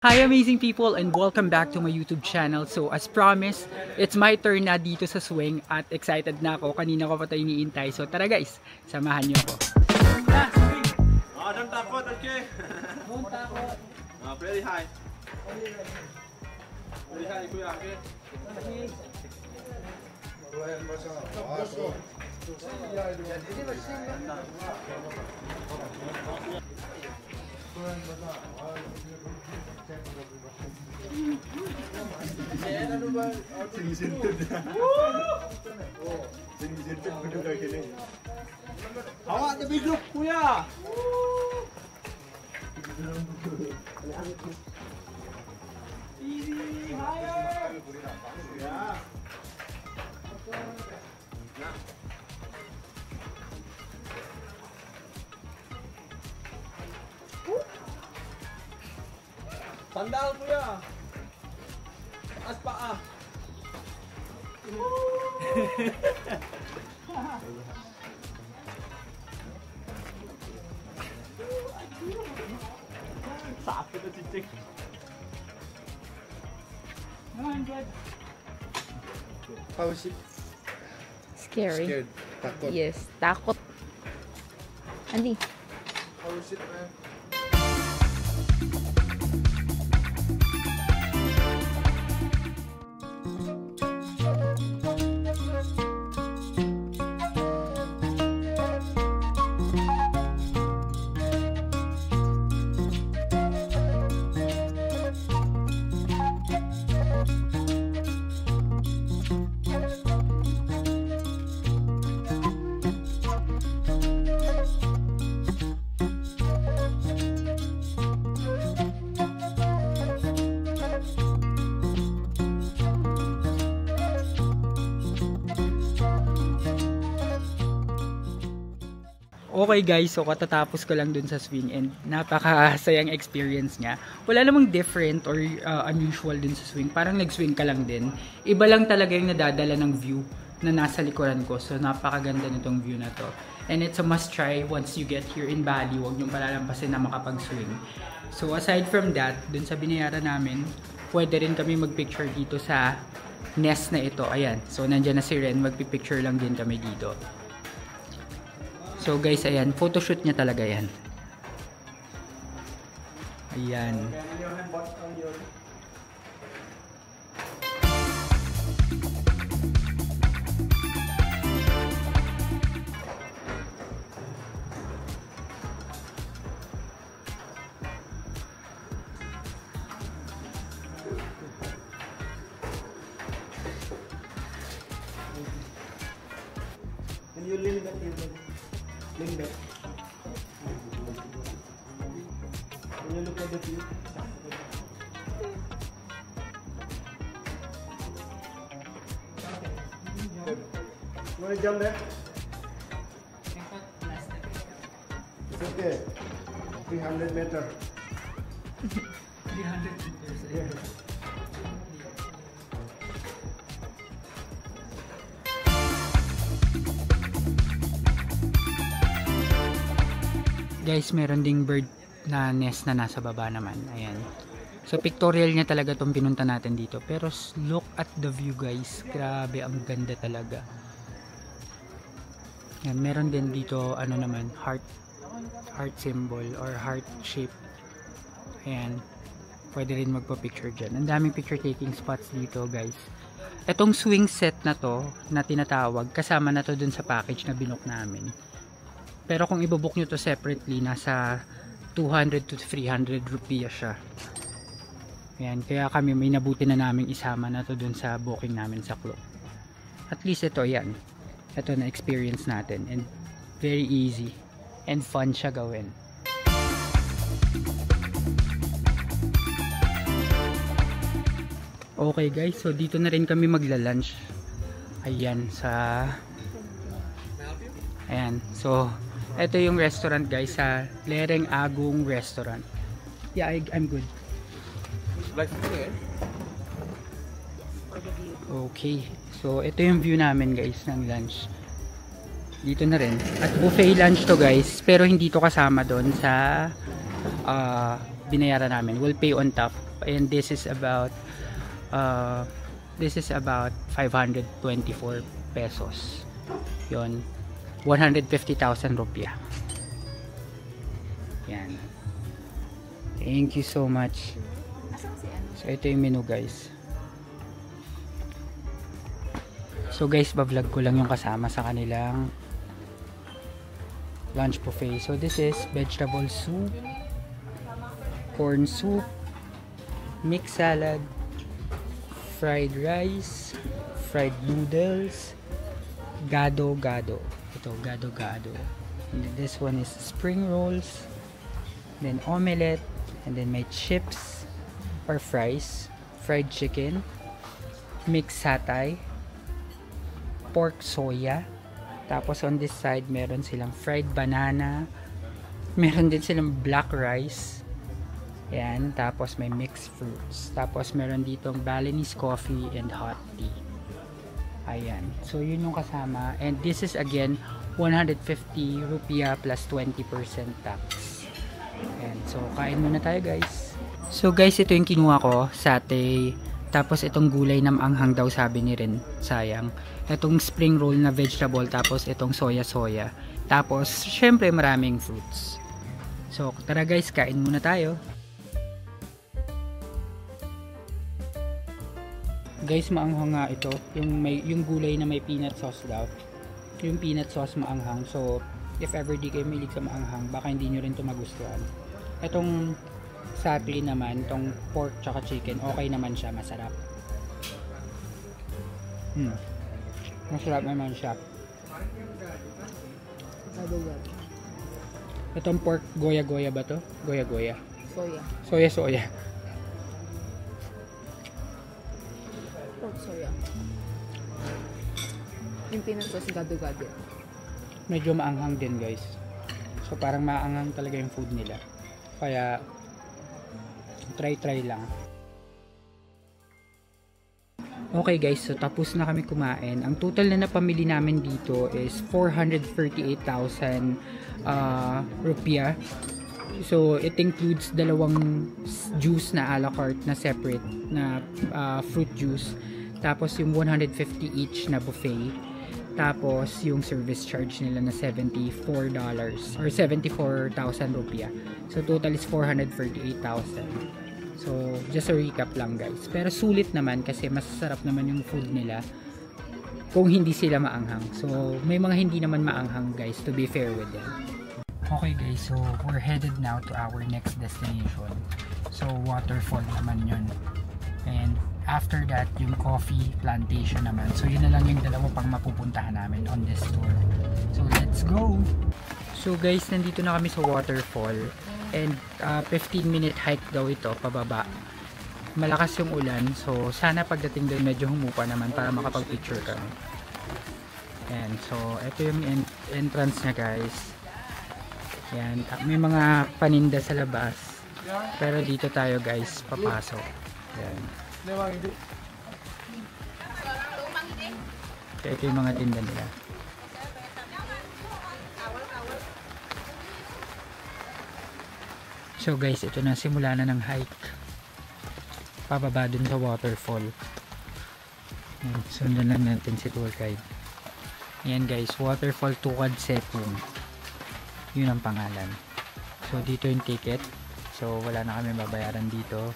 Hi amazing people and welcome back to my YouTube channel. So as promised, it's my turn na dito sa swing at excited na ako. Kanina ko pa tayo iniintay. So tara guys, samahan niyo ako. Don't takot, okay? Don't takot. Very high. Very high, kuya, okay? Hawak the big look, kuya. Easy, higher. Yeah. Sandal, kuya. Taas paa. Sakit na chichik. How is it? Scary. Scared. Takot. Yes, takot. Andi. How is it, man? Okay guys, so katatapos ko lang dun sa swing and napakasayang experience niya. Wala namang different or unusual dun sa swing. Parang nag-swing ka lang din. Iba lang talaga yung nadadala ng view na nasa likuran ko. So napakaganda nitong view na to. And it's a must try once you get here in Bali. Huwag niyong palalampasin na makapag-swing. So aside from that, dun sa binayaran namin, pwede rin kami mag-picture dito sa nest na ito. Ayan. So nandyan na si Ren. Magpipicture lang din kami dito. So guys, ayan, photoshoot niya talaga yan. Ayan. Can you lean back here? Lean back. Can you look at the view? You want to jump there? It's okay. 300 meters. 300 meters. Yeah. Guys, meron ding bird na nest na nasa baba naman. Ayan. So pictorial niya talaga tong pinunta natin dito. Pero look at the view guys. Grabe, ang ganda talaga. Ayan, meron din dito ano naman, heart symbol or heart shape. Ayan. Pwede rin magpa-picture dyan. Ang daming picture taking spots dito guys. Etong swing set na to na tinatawag, kasama na to dun sa package na binook namin. Pero kung ibobook nyo to separately, nasa 200 to 300 rupiah siya. Ayan, kaya kami may nabuti na naming isama na to dun sa booking namin sa club. At least ito, yan. Ito na experience natin. And very easy. And fun siya gawin. Okay guys, so dito na rin kami magla-lunch. Ayan, sa Ayan. So, ito yung restaurant guys sa Lereng Agong Restaurant. Yeah, I'm good. Okay. So, ito yung view namin guys ng lunch. Dito na rin. At buffet lunch to guys. Pero hindi to kasama doon sa binayaran namin. We'll pay on top. And this is about 524 pesos. Yon. 150,000 rupiah. Yan. Thank you so much. So, ito yung menu guys. So guys, ba-vlog ko lang yung kasama sa kanilang lunch buffet. So this is vegetable soup, corn soup, mixed salad, fried rice, fried noodles, gado-gado. Ito, gado-gado. And this one is spring rolls, then omelette, and then may chips or fries, fried chicken, mixed satay, pork soya. Tapos on this side, meron silang fried banana. Meron din silang black rice. Ayan. Tapos may mixed fruits. Tapos meron ditong Balinese coffee and hot tea. Ayan. So yun yung kasama. And this is again 150 rupiah plus 20% tax. Ayan. So kain muna tayo guys. So guys, ito yung kinuha ko. Satay. Tapos itong gulay na maanghang daw sabi ni Ren. Sayang. Itong spring roll na vegetable. Tapos itong soya. Tapos syempre maraming fruits. So tara guys, kain muna tayo. Guys, maanghang nga ito. Yung gulay na may peanut sauce daw. Yung peanut sauce maanghang. So if ever di kayo mahilig sa maanghang, baka hindi nyo rin ito magustuhan. Itong satay naman, itong pork tsaka chicken, okay naman siya, masarap. Masarap naman siya. Itong pork, goya-goya ba to? Goya-goya. Soya. Soya. Pork soya. Yung peanut sauce, gado-gado. Medyo maanghang din guys. So parang maanghang talaga yung food nila. Kaya try lang. Okay guys, so tapos na kami kumain. Ang total na napamili namin dito is 438,000 rupiah. So it includes dalawang juice na a la carte na separate na fruit juice. Tapos yung 150 each na buffet. Tapos yung service charge nila na $74 or 74,000 rupiah. So total is 438,000. So just a recap lang guys. Pero sulit naman kasi masasarap naman yung food nila kung hindi sila maanghang. So may mga hindi naman maanghang guys, to be fair with them. Okay guys, so we're headed now to our next destination. So waterfall naman yun. And after that, yung coffee plantation naman. So yun na lang yung dalawa pang mapupuntahan namin on this tour. So let's go! So guys, nandito na kami sa waterfall. And 15-minute hike daw ito pababa. Malakas yung ulan. So sana pagdating doon medyo humupa naman para makapag-picture kami. And so ito yung entrance niya guys. Yan. May mga paninda sa labas. Pero dito tayo guys papasok. Yan. So ito yung mga tinda nila. So guys, ito na, simula na ng hike pababa dun sa waterfall. Sundan lang natin si tour guide. Ayan guys, waterfall Tukad Sekung, yun ang pangalan. So dito yung ticket. So wala na kami babayaran dito,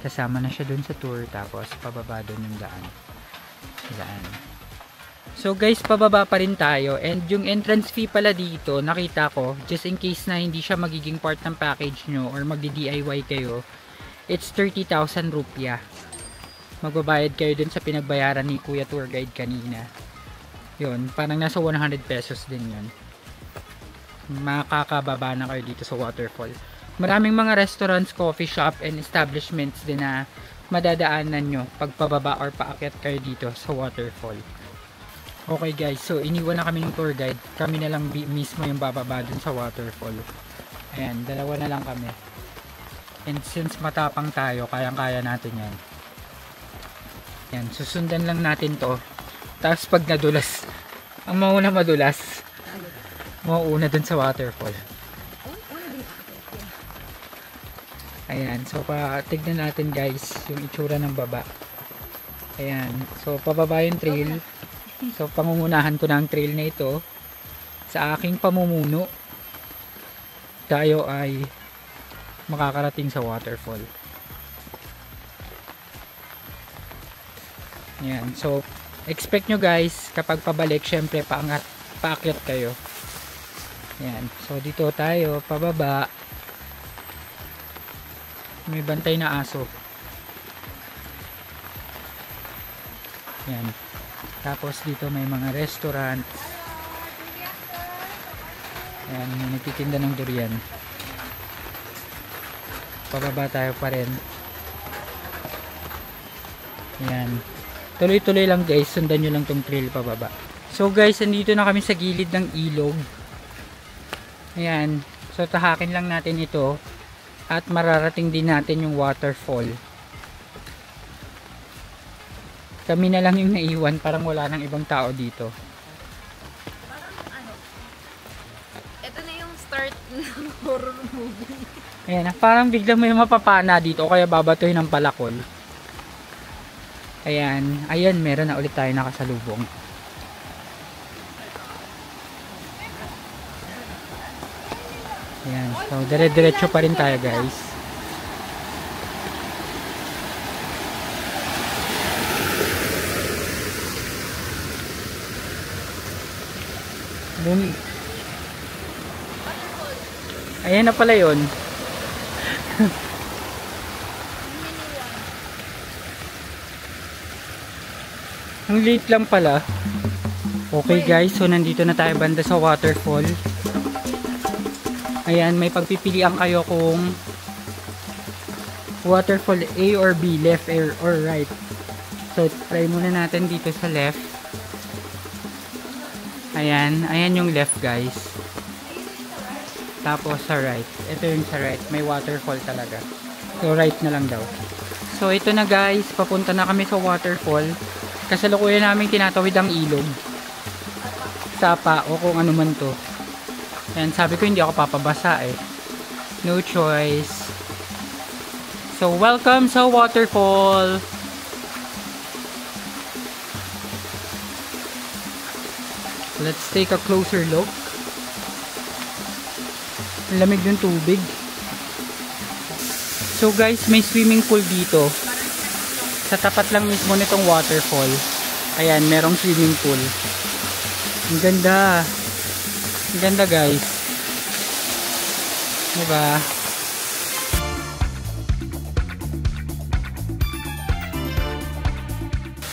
kasama na siya dun sa tour. Tapos pababa dun yung daan. So guys, pababa pa rin tayo. And yung entrance fee pala dito, nakita ko, just in case na hindi siya magiging part ng package nyo or magdi-DIY kayo, it's 30,000 rupiah. Magbabayad kayo dun sa pinagbayaran ni Kuya Tour Guide kanina. Yun, parang nasa 100 pesos din yun. Makakababa na kayo dito sa waterfall. Maraming mga restaurants, coffee shop, and establishments din na madadaanan nyo pag pababa or paakyat kayo dito sa waterfall. Okay guys, so iniwan na kami ng tour guide. Kami na lang mismo yung bababa dun sa waterfall. Ayan, dalawa na lang kami. And since matapang tayo, kayang-kaya natin yan. Yan, susundan lang natin to. Tapos pag nadulas, ang mauna madulas, mauuna dun sa waterfall. Ayan, so tignan natin guys yung itsura ng baba. Ayan, so pababa yung trail. So pangungunahan ko na ang trail na ito. Sa aking pamumuno, tayo ay makakarating sa waterfall. Ayan, so expect nyo guys, kapag pabalik, syempre paakyat kayo. Ayan, so dito tayo, pababa. May bantay na aso. Ayan. Tapos dito may mga restaurant. Ayan, may nagtitinda ng durian. Pababa tayo pa rin. Ayan. Tuloy-tuloy lang guys, sundan nyo lang tong trail pababa. So guys, andito na kami sa gilid ng ilog. Ayan. So tahakin lang natin ito. At mararating din natin yung waterfall. Kami na lang yung naiwan, parang wala nang ibang tao dito. Parang ito na yung start ng horror movie. Ayan, parang biglang may mapapana dito o kaya babatuhin ng palakol. Ayan, meron na ulit tayo nakasalubong. Ayan, so dire-diretso pa rin tayo guys. Ayan na pala yun. Ang late lang pala. Okay guys, so nandito na tayo banda sa waterfall. Ayan, may pagpipilian kayo kung waterfall A or B, left or right. So try muna natin dito sa left. Ayan yung left guys. Tapos sa right, ito yung sa right, may waterfall talaga. So right na lang daw. So ito na guys, papunta na kami sa waterfall. Kasalukuyan namin tinatawid ang ilog. Sapa o kung ano man to. Yan, sabi ko hindi ako papabasa eh. No choice. So welcome sa waterfall. Let's take a closer look. Lamig yung tubig. So guys, may swimming pool dito. Sa tapat lang mismo nitong waterfall. Ayan, merong swimming pool. Ang ganda. Ang ganda guys. Diba?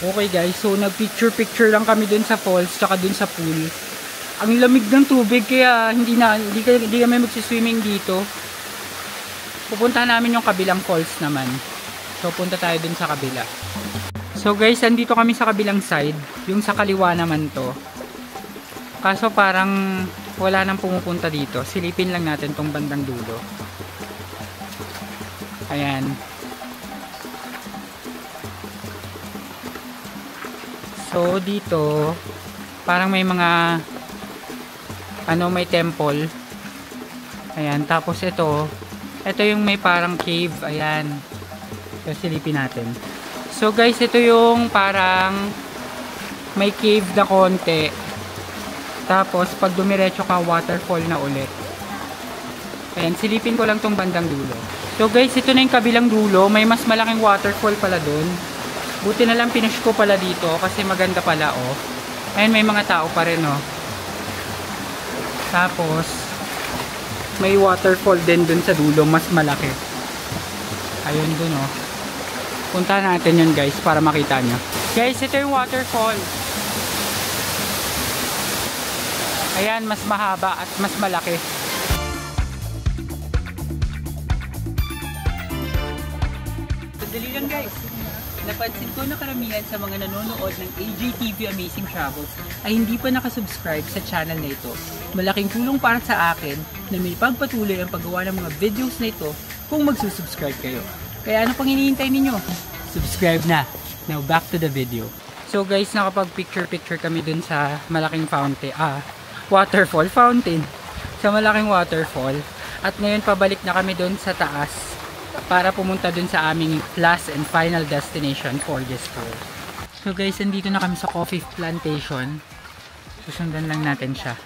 Okay guys, so nag-picture lang kami dun sa falls tsaka dun sa pool. Ang lamig ng tubig kaya hindi kami magsiswimming dito. Pupunta namin yung kabilang falls naman. So punta tayo dun sa kabila. So guys, andito kami sa kabilang side. Yung sa kaliwa naman to. Kaso parang wala nang pumupunta dito. Silipin lang natin tong bandang dulo. Ayan. So dito parang may mga may temple. Ayan, tapos ito yung may parang cave. Ayan. So silipin natin. So guys, ito yung parang may cave na konti. Tapos pag dumiretso ka, waterfall na ulit. Ayan, silipin ko lang tong bandang dulo. So guys, ito na yung kabilang dulo. May mas malaking waterfall pala dun. Buti na lang pinush ko pala dito kasi maganda pala oh. Ayan, may mga tao pa rin oh. Tapos may waterfall din dun sa dulo, mas malaki. Ayun dun oh. Punta natin yun guys para makita nyo. Guys, ito yung waterfall. Ayan, mas mahaba at mas malaki. Sandali lang guys. napansin ko na karamihan sa mga nanonood ng AJTV Amazing Travels ay hindi pa nakasubscribe sa channel na ito. Malaking tulong para sa akin na may pagpatuloy ang paggawa ng mga videos na ito kung magsusubscribe kayo. Kaya ano pang hinihintay ninyo? Subscribe na! Now back to the video. So guys, nakapag-picture kami dun sa malaking waterfall fountain. Sa malaking waterfall. At ngayon pabalik na kami dun sa taas para pumunta dun sa aming last and final destination for this tour. So guys, andito na kami sa coffee plantation. Susundan lang natin siya.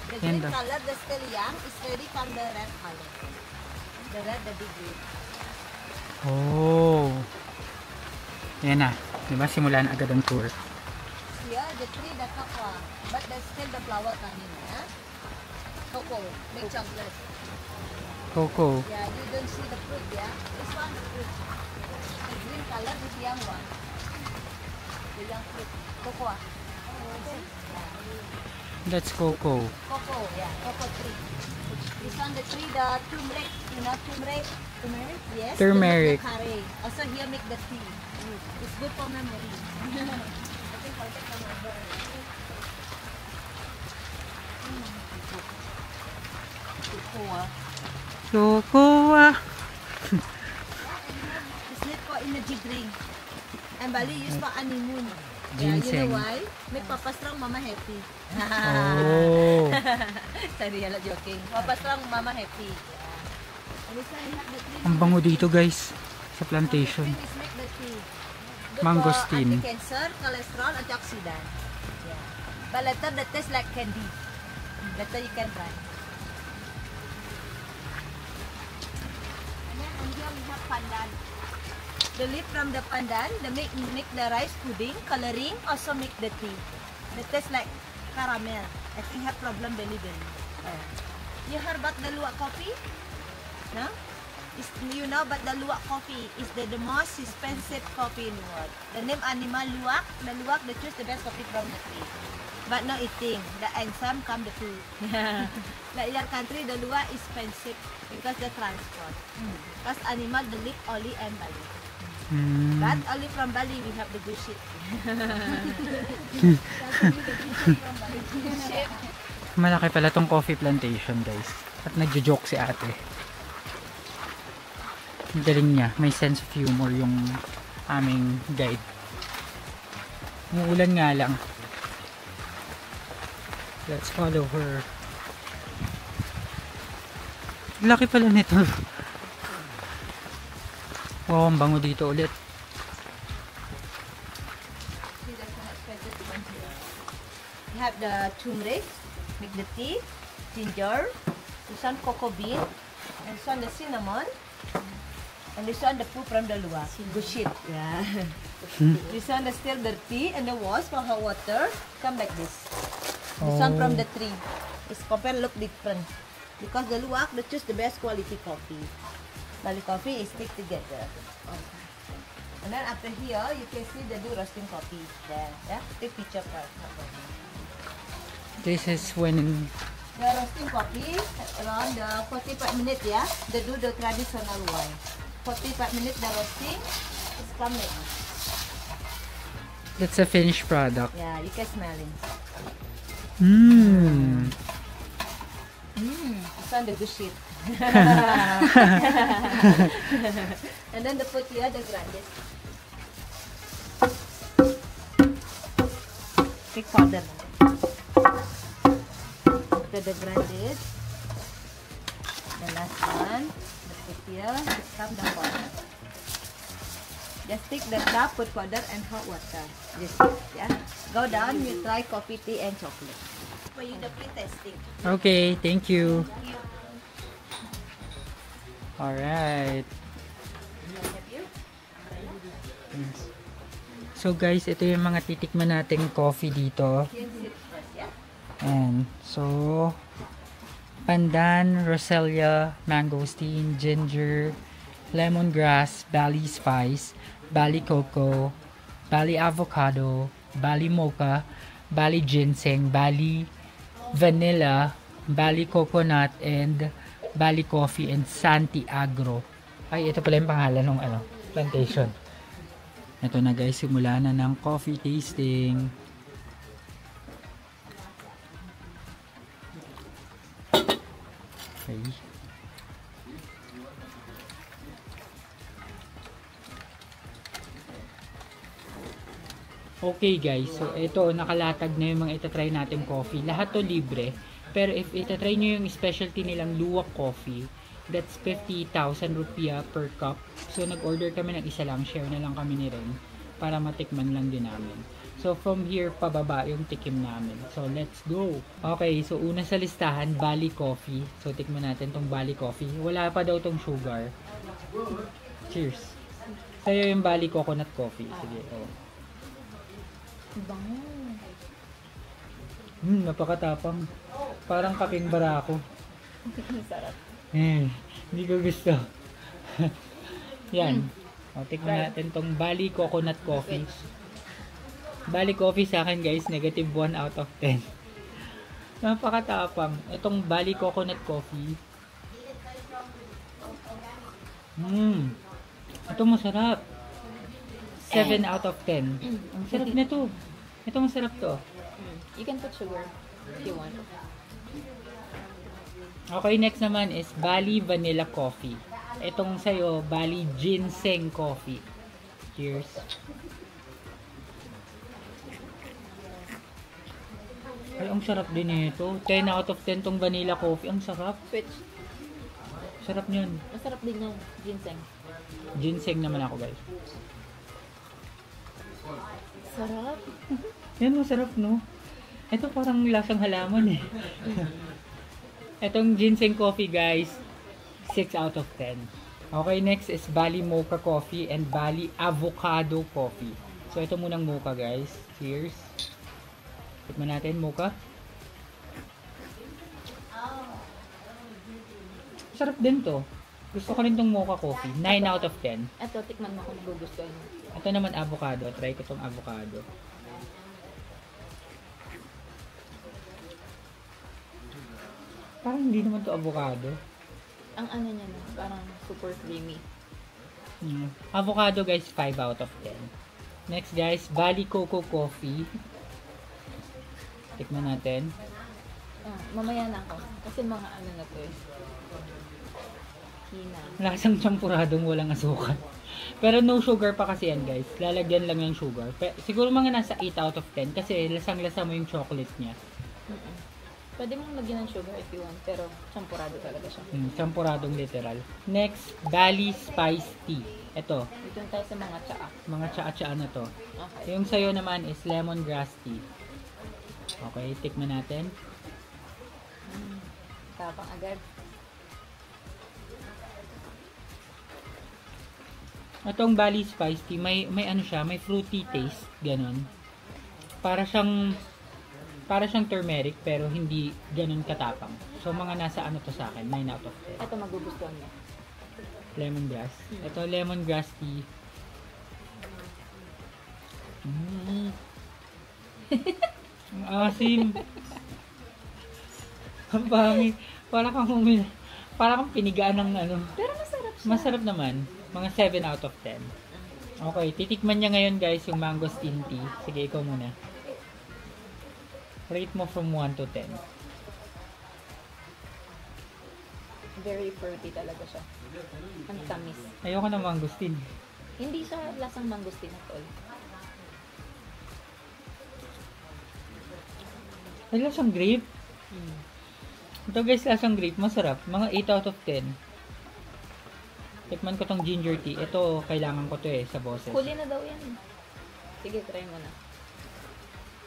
The green color, the still young, is ready from the red color. The red, the big green. Oh. Yan na. Diba? Simulan agad ang tour. Here, the tree, the cocoa. But there's still the flower coming. Yeah? Cocoa, make chocolate. Coco. Yeah, you don't see the fruit, yeah? This one, the fruit. The green color is young one. The young fruit. Cocoa. That's coco. Cocoa, yeah, cocoa tree. This one, the tree, the turmeric. You know turmeric? Turmeric? Yes. Turmeric. To make the curry. Also here make the tea. It's good for memory. I think I'll take some over. Cocoa. Cocoa. It's made for energy drink. And Bali use for honeymoon. Ginseng. Yeah, you know why? Make Papa strong, Mama happy. Oh. Sorry, I'm not joking. Papa strong, Mama happy. Yeah. And this one you have the tree. Ang bango dito guys. Sa plantation. This make the tea. Good Mangosteen. for anti-cancer, cholesterol, antioxidant. Yeah. But later the taste like candy. Later you can try. And then on here we have pandan. The leaf from the pandan, the make the rice pudding, coloring, also make the tea. The taste like caramel. I think have problem belly. You heard about the luwak coffee? No? It's, you know, but the luwak coffee is the most expensive coffee in the world. The name animal luwak. The luwak they choose the best coffee from the tree. But no eating. The and some come the food. Like your country, the luwak is expensive because the transport. Because animal the live only and Bali. But only from Bali we have the good shit. Malaki pala tong coffee plantation guys. At nagjo-joke si ate. Ang galing niya. May sense of humor yung aming guide. Umuulan nga lang. Let's follow her. Laki pala nito. Wow, ang bango dito ulit. You have the turmeric, make the tea, ginger, this one cocoa bean, and this one the cinnamon, and this one the poo from the luwak. Good shit. Yeah. This one the still the tea and the wash for hot water. Come like this. This one from the tree. It's compare look different because the luwak they choose the best quality coffee. Bali coffee is stick together. Okay. And then after here you can see they do roasting coffee there. Yeah, take picture first. This is when The roasting coffee around 45 minutes, yeah. They do the traditional way. 45 minutes the roasting is coming. that's a finished product. Yeah, you can smell it. Mmm. It's on the good shit. And then the put here the grandes. Take powder. After the grandes, the last one, the put here, come the powder. Just take the cup, put powder and hot water. Just yeah. Go down, you try coffee, tea and chocolate. For you the pre-testing. Okay, thank you. Alright. So guys, ito yung mga titikman nating coffee dito. And so, pandan, roselia, mangosteen, ginger, lemongrass, Bali spice, Bali cocoa, Bali avocado, Bali mocha, Bali ginseng, Bali vanilla, Bali coconut, and Bali coffee, and Santi Agro. Ay, ito pala yung pangalan ng plantation. Ito na guys, simula na ng coffee tasting. Okay. Okay guys, so ito nakalatag na yung mga itatry natin coffee. Lahat to libre. Pero if itatry nyo yung specialty nilang luwak coffee, that's 50,000 rupiah per cup. So nag-order kami ng isa lang, share na lang kami ni Ren para matikman lang din namin. So from here pababa yung tikim namin. So let's go. Okay, so una sa listahan, Bali Coffee. So tikman natin tong Bali Coffee. Wala pa daw tong sugar. Cheers. Sa'yo yung Bali Coconut Coffee. Sige, oh. Bango. Napakatapang. Parang kaping barako. Masarap. Hindi ko gusto. Yan. O, tikman natin tong Bali Coconut Coffee. Bali Coffee sa akin guys, negative 1 out of 10. Napakatapang. Itong Bali Coconut Coffee. Ito masarap. 7 out of 10. Ang sarap nito. Ito masarap to. You can put sugar if you want. Okay, next naman is Bali Vanilla Coffee. Itong sa'yo, Bali Ginseng Coffee. Cheers. Ay, ang sarap din ito. 10 out of 10 tong vanilla coffee. Ang sarap. Switch. Sarap niyan. Masarap din yung ginseng. Ginseng naman ako guys. Sarap. Yan, masarap no? Ito parang lasang halaman eh. Itong ginseng coffee guys, 6 out of 10. Okay, next is Bali Mocha Coffee and Bali Avocado Coffee. So ito munang mocha guys. Cheers. Tikman natin mocha. Sarap din to. Gusto ko rin tong mocha coffee. 9 out of 10. Ito, tikman mo kung gugustuhin mo. Ito naman avocado. Try ko tong avocado. Parang hindi naman to avocado. Ang ano niya na, parang super creamy. Avocado guys, 5 out of 10. Next guys, Bali Coco Coffee. Tikman natin. Mamaya na ako. Kasi mga ano na to eh. Hina. Lasang champuradong walang asukal. Pero no sugar pa kasi yan guys. Lalagyan lang yung sugar. Siguro mga nasa 8 out of 10 kasi lasang-lasa mo yung chocolate niya. Pwede mong lagyan ng sugar if you want, pero champurado talaga siya. Champuradong literal. Next, Bali Spice Tea. Ito. Dito na tayo sa mga tsaa. Mga tsaa-tsaa na to. Okay. Yung sayo naman is lemongrass tea. Okay, tikman natin. Tapang agad. Itong Bali Spice Tea, may ano siya, may fruity taste, ganun. Para siyang turmeric, pero hindi ganun katapang. So, mga nasa ano to sa akin, 9 out of 10. Ito magugustuhan mo. Lemongrass. Ito, lemongrass tea. Ang asim. Ang pangit. Para kang pinigaan ng ano. Pero masarap siya. Masarap naman. Mga 7 out of 10. Okay, titikman niya ngayon guys yung mangosteen tea. Sige, ikaw muna. Rate mo from 1 to 10. Very fruity talaga siya. Ang tamis. Ayoko ng mangosteen. Hindi siya lasang mangosteen at all. Ay, lasang grape. Ito guys, lasang grape. Masarap. Mga 8 out of 10. Tikman ko tong ginger tea. Ito, kailangan ko to eh, sa boses. Huli na daw yan. Sige, try mo na.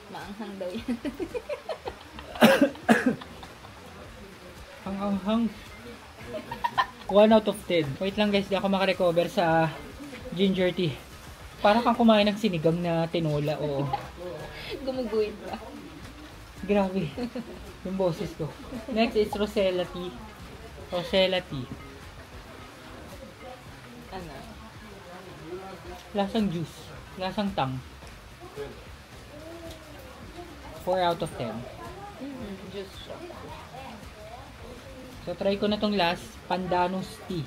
Maanghang daw yan. Ang anghang. 1 out of 10. Wait lang guys, di ako makarecover sa ginger tea. Para kang kumain ng sinigang na tinola, oo. Gumuguhit ba? Grabe. Yung boses ko. Next is Rosella tea. Rosella tea. Ano? Lasang juice. Lasang tang. 4 out of 10. Juice siya. So, try ko na tong last. Pandanus tea.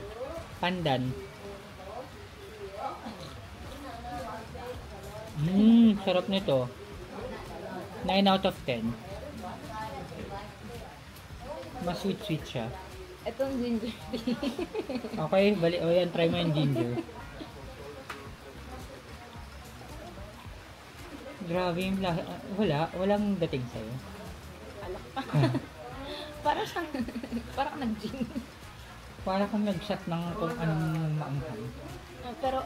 Pandan. Sarap nito. 9 out of 10. Mas sweet siya. Itong ginger tea. Okay, bali. O yan, try mo yung ginger. Grabe yung walang dating sa'yo. Alak pa. Parang nag-gin. Para kung nag-shot ng kung anong maanghang. Pero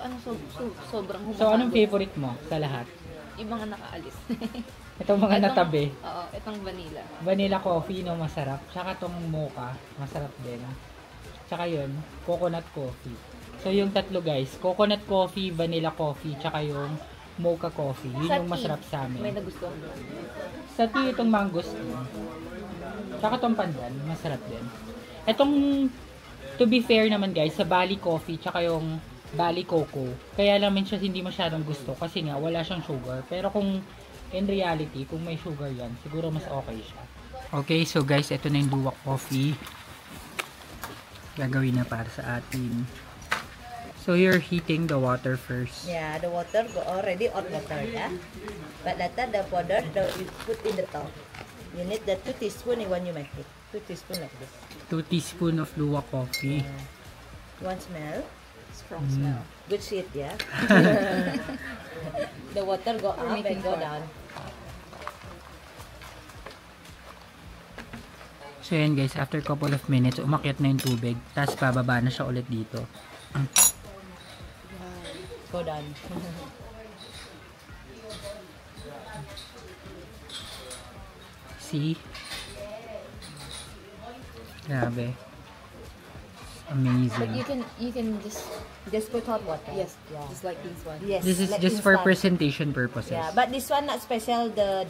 sobrang humahagod. So, anong favorite mo sa lahat? Yung mga nakaalis. Itong mga natabi. Oo, itong vanilla. Vanilla coffee, no, masarap. Tsaka itong mocha, masarap din. Tsaka yun, coconut coffee. So, yung tatlo guys, coconut coffee, vanilla coffee, tsaka yung mocha coffee. Yun yung masarap sa amin. May nagustuhan ko. Sa tea, itong mangosteen. Tsaka itong pandan, masarap din. Itong, to be fair naman guys, sa Bali Coffee, tsaka yung Bali Coco, kaya naman siya hindi masyadong gusto kasi nga wala siyang sugar. Pero kung in reality, kung may sugar yan, siguro mas okay siya. Okay, so guys, ito na yung luwak coffee. Gagawin na para sa atin. So you're heating the water first. Yeah, the water go already hot water, yeah. But later the powder you put in the top. You need the 2 teaspoon when you make it. 2 teaspoon like this. 2 teaspoon of luwak coffee. One smell. Strong smell. Good shit, yeah. The water go up and go down. So yan guys, after couple of minutes, umakyat na yung tubig. Tapos bababa na siya ulit dito. Go down. See? Grabe. Amazing. But you can Just put hot water. yes, Yeah. just like this one. Yes. This is like just for instant. presentation purposes. Yeah, but this one not special the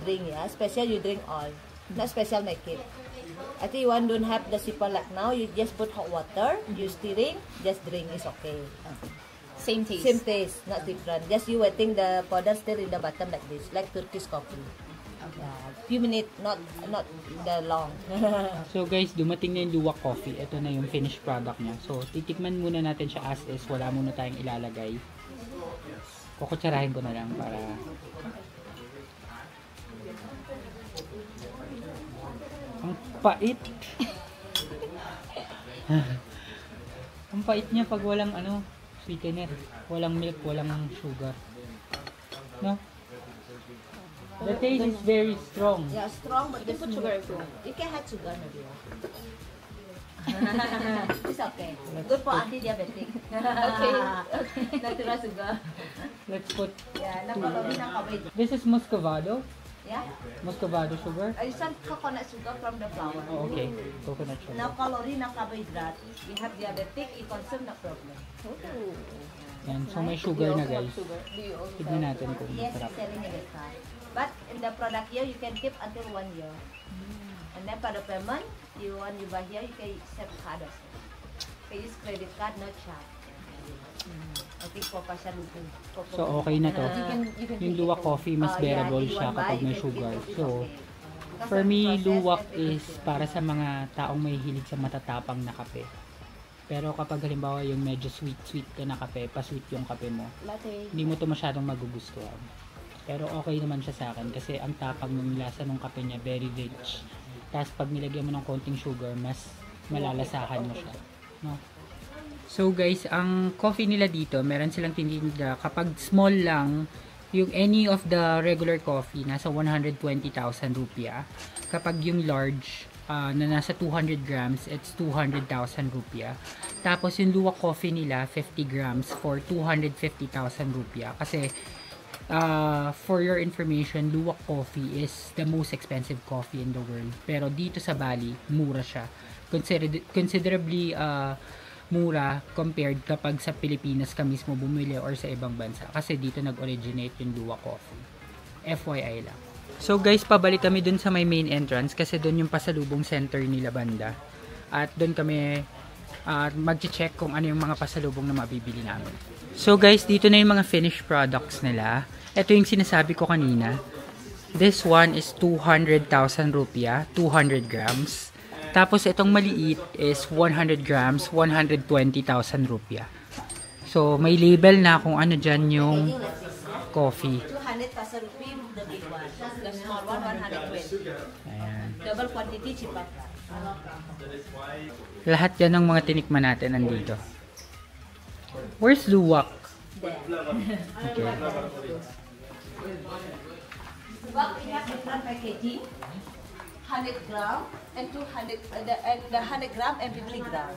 drink, yeah. Special you drink all. Not special make it. I think you want don't have the sipper like now. You just put hot water. You stirring. Just drink is okay. Same taste. Same taste, not different. Just you wetting the powder stir in the bottom like this, like Turkish coffee. Yeah, few minutes, not the long. So guys, dumating na yung luwak coffee. Ito na yung finished product niya. So titikman muna natin siya as is. Wala muna tayong ilalagay. Kukutsarahin ko na lang para... Ang pait! Ang pait niya pag walang sweetener. Walang milk, walang sugar. No? The taste is very strong. Yeah, strong, but You can put sugar if you want. You can have sugar maybe. It's okay. Good for anti-diabetic. Okay. Natural sugar. Let's put... Yeah, nakalori ng carbohydrate. This is muscovado. Yeah. Muscovado sugar. I send coconut sugar from the flour. Oh, okay. Coconut sugar. Now calorie ng carbohydrate. You have diabetic, you consume no problem. Yan. So may sugar na guys. Sugar. Do you also Tignan natin kung Yes, masarap. it's selling in the car. But in the product here, you can keep until 1 year. And then for the payment, you buy here, you can accept card also. You can use credit card, no charge. Okay, po pa siya luto. So okay na to. you can Yung take luwak it home. coffee, mas bearable siya kapag may sugar. So, for me, luwak is para sa mga taong may hilig sa matatapang na kape. Pero kapag halimbawa yung medyo sweet ka na kape, pa-sweet yung kape mo, Latte. hindi mo to masyadong magugustuhan. Pero okay naman siya sa akin kasi ang tapang ng lasa ng kape niya, very rich. Tapos pag nilagyan mo ng konting sugar, mas malalasahan mo siya. No? So guys, ang coffee nila dito, meron silang tinitinda kapag small lang, yung any of the regular coffee, nasa 120,000 rupiah. Kapag yung large, na nasa 200 grams, it's 200,000 rupiah. Tapos yung luwak coffee nila, 50 grams for 250,000 rupiah. Kasi, for your information, luwak coffee is the most expensive coffee in the world. Pero dito sa Bali, mura siya. Considerably mura compared kapag sa Pilipinas ka mismo bumili or sa ibang bansa. Kasi dito nag-originate yung luwak coffee. FYI lang. So guys, pabalik kami dun sa may main entrance kasi dun yung pasalubong center nila banda. At dun kami mag-check kung ano yung mga pasalubong na mabibili namin. So guys, dito na yung mga finished products nila. Ito yung sinasabi ko kanina. This one is 200,000 rupiah, 200 grams. Tapos itong maliit is 100 grams, 120,000 rupiah. So may label na kung ano dyan yung coffee. 200,000 rupees, the big one. The small one, 120. Ayan. Double quantity, cheaper. Lahat yan ng mga tinikman natin nandito. Where's luwak? There. Okay. But we have different packaging, 100 gram and 200, and the 100 gram and 50 gram.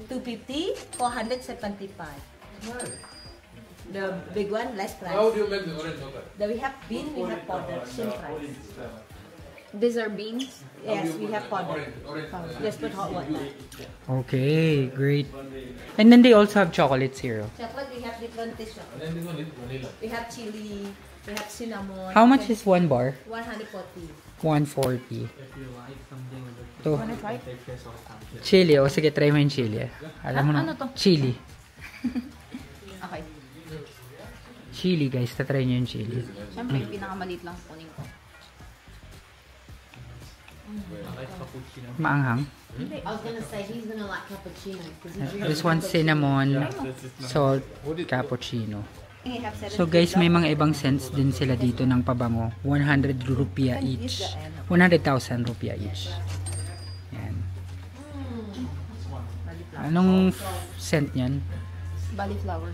250, 475. The big one, less price. How do you make the orange yogurt? Then we have bean, we have powder, same price. These are beans. Yes, we have powder. Orange. Just put hot water. Okay, great. And then they also have chocolates here. Chocolate, we have different taste. And then this one is vanilla. We have chili, we have cinnamon. How much is one bar? 140. 140. To. Chili. O sige, try mo yung chili. Alam mo na. Ano to? Chili. Okay. Chili guys, tatry nyo yung chili. Siyempre, yung pinakamaliit lang kunin ko. Maanghang. I was gonna say he's gonna like cappuccino because he drinks. This one cinnamon, salt, cappuccino. We have 70 So guys, may mga ibang scents din sila dito ng pabango. 100 rupiah each. 100,000 rupiah each. Yan. Anong scent niyan? Cauliflower.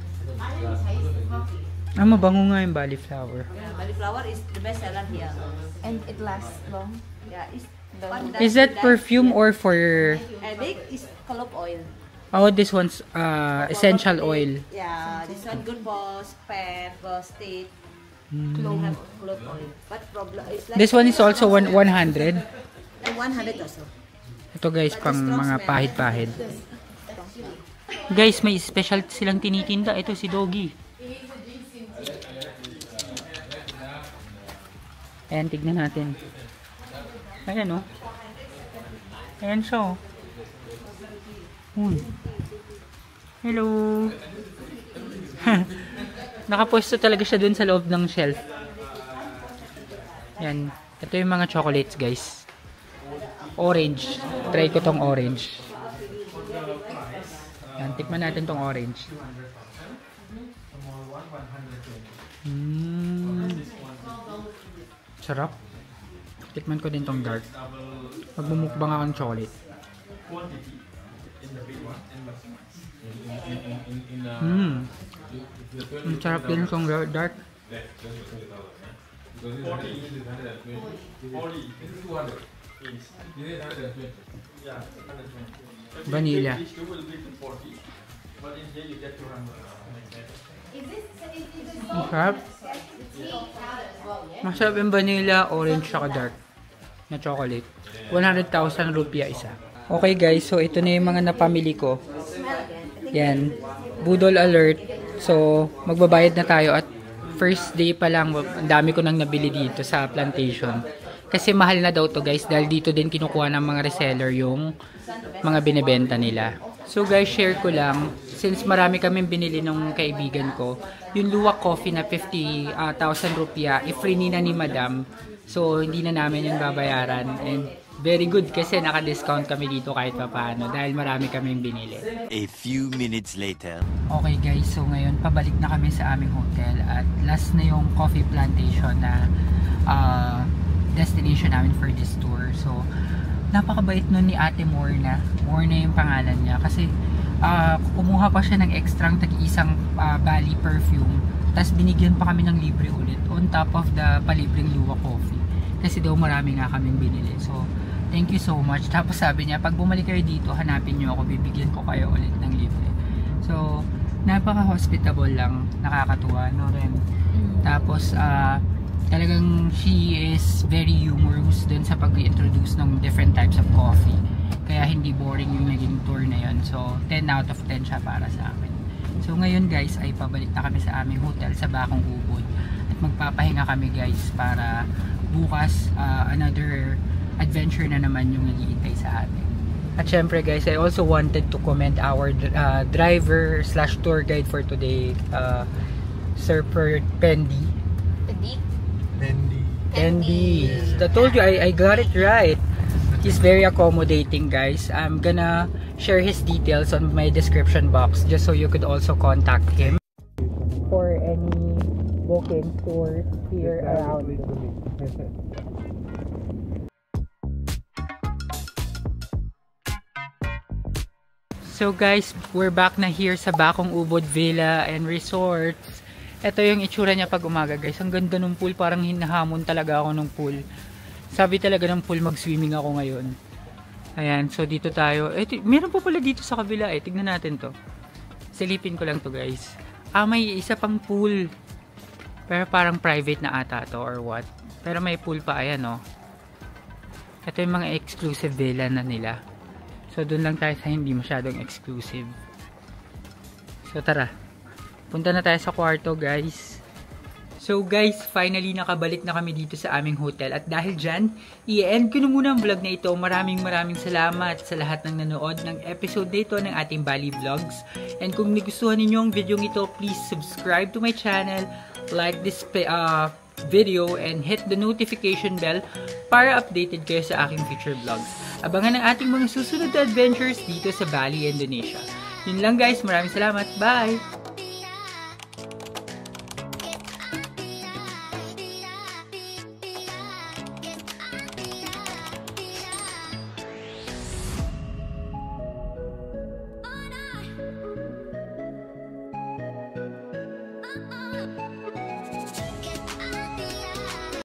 Ah, mabango nga yung bali flower. Cauliflower is the best seller here. And it lasts long. Yeah, it's Is that perfume or for... I think it's clove oil. Oh, this one's essential oil. Yeah, this one good for span, for steak. Mm. Have clove oil. But problem is like This one is also 100. 100 also. Ito guys, pang mga pahid-pahid. Guys, may special silang tinitinda. Ito si Doggy. Ayan, tignan natin. Ayan o. Ayan siya o. Hello. Nakapwesto talaga siya dun sa loob ng shelf. Ayan. Ito yung mga chocolates guys. Orange. Try ko tong orange. Ayan, tikman natin tong orange. Sarap. Tikman ko din tong dark. Magbumukbang ako ng chocolate. Ang sarap din tong dark. Vanilla. Ang sarap. Masarap yung vanilla, orange, saka dark na chocolate. 100,000 rupiah isa. Okay guys, so ito na yung mga napamili ko. Yan. Budol alert. So, magbabayad na tayo at first day pa lang, ang dami ko nang nabili dito sa plantation. Kasi mahal na daw to guys dahil dito din kinukuha ng mga reseller yung mga binibenta nila. So guys, share ko lang. Since marami kaming binili ng kaibigan ko, yung luwak coffee na 50,000 rupiah, i-free na ni madam. So, hindi na namin yung babayaran. And very good kasi naka-discount kami dito kahit pa paano dahil marami kaming binili. A few minutes later. Okay guys, so ngayon pabalik na kami sa aming hotel at last na yung coffee plantation na destination namin for this tour. So, napakabait nun ni Ate Morna. Morna yung pangalan niya kasi kumuha pa siya ng extrang tag-isang Bali perfume. Tapos binigyan pa kami ng libre ulit on top of the palibreng luwak coffee. Kasi daw marami nga kaming binili. So, thank you so much. Tapos sabi niya, pag bumalik kayo dito, hanapin niyo ako, bibigyan ko kayo ulit ng libre. So, napaka-hospitable lang, nakakatuwa, no rin. Tapos, talagang she is very humorous dun sa pag-introduce ng different types of coffee. Kaya hindi boring yung naging tour na yun. So, 10 out of 10 siya para sa akin. So, ngayon guys, ay pabalik na kami sa aming hotel sa Bakong Ubod. At magpapahinga kami guys para bukas another adventure na naman yung naghihintay sa atin. At syempre guys, I also wanted to commend our driver slash tour guide for today, Sir Pendi. Pendi. I told you, I got it right. He's very accommodating guys. I'm gonna share his details on my description box just so you could also contact him for any walk-in tour here around. So guys, we're back na here sa Bacong Ubod Villa and Resorts. Ito yung itsura niya pag umaga guys. Ang ganda ng pool, parang hinahamon talaga ako ng pool. Sabi talaga ng pool, mag-swimming ako ngayon. Ayan, so dito tayo. Meron po pala dito sa kabila eh. Tignan natin to. Silipin ko lang to guys. May isa pang pool. Pero parang private na ata to or what. Pero may pool pa, ayan oh. Ito yung mga exclusive villa na nila. So, dun lang tayo sa hindi masyadong exclusive. So, tara. Punta na tayo sa kwarto, guys. So, guys, finally nakabalik na kami dito sa aming hotel. At dahil dyan, i-end ko na muna ang vlog na ito. Maraming salamat sa lahat ng nanood ng episode na ito ng ating Bali Vlogs. And kung nagustuhan ninyo ang video ito, please subscribe to my channel, like this video, and hit the notification bell para updated kayo sa aking future vlogs. Abangan ang ating mga susunod na adventures dito sa Bali, Indonesia. Yun lang guys, maraming salamat. Bye!